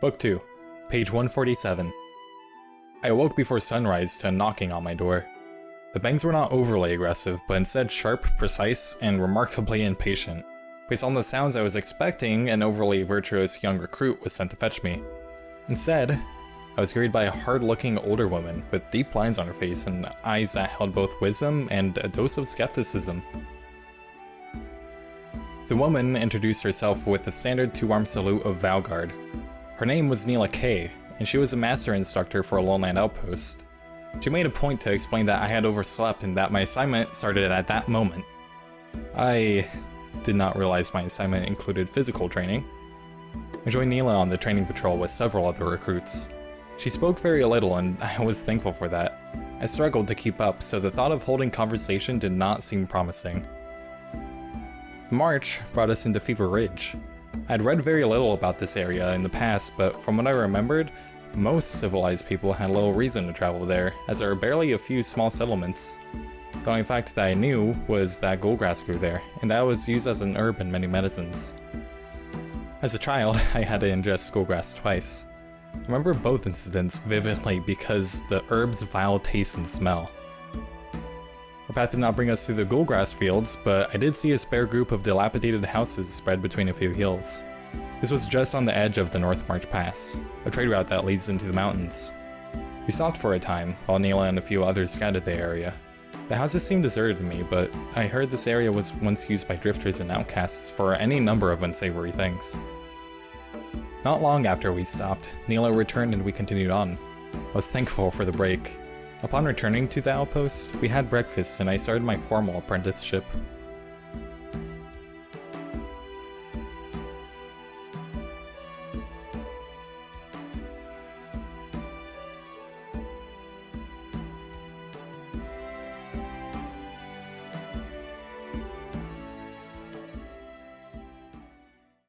Book 2, page 147. I awoke before sunrise to a knocking on my door. The bangs were not overly aggressive, but instead sharp, precise, and remarkably impatient. Based on the sounds I was expecting, an overly virtuous young recruit was sent to fetch me. Instead, I was greeted by a hard-looking older woman with deep lines on her face and eyes that held both wisdom and a dose of skepticism. The woman introduced herself with the standard two-arm salute of Valgard. Her name was Nila Qay, and she was a Master Instructor for a lowland outpost. She made a point to explain that I had overslept and that my assignment started at that moment. I did not realize my assignment included physical training. I joined Nila on the training patrol with several other recruits. She spoke very little, and I was thankful for that. I struggled to keep up, so the thought of holding conversation did not seem promising. The march brought us into Fever Ridge. I had read very little about this area in the past, but from what I remembered, most civilized people had little reason to travel there, as there are barely a few small settlements. The only fact that I knew was that goldgrass grew there, and that it was used as an herb in many medicines. As a child, I had to ingest goldgrass twice. I remember both incidents vividly because the herb's vile taste and smell. Our path did not bring us through the goldgrass fields, but I did see a spare group of dilapidated houses spread between a few hills. This was just on the edge of the North March Pass, a trade route that leads into the mountains. We stopped for a time, while Nila and a few others scouted the area. The houses seemed deserted to me, but I heard this area was once used by drifters and outcasts for any number of unsavory things. Not long after we stopped, Nila returned and we continued on. I was thankful for the break. Upon returning to the outpost, we had breakfast and I started my formal apprenticeship.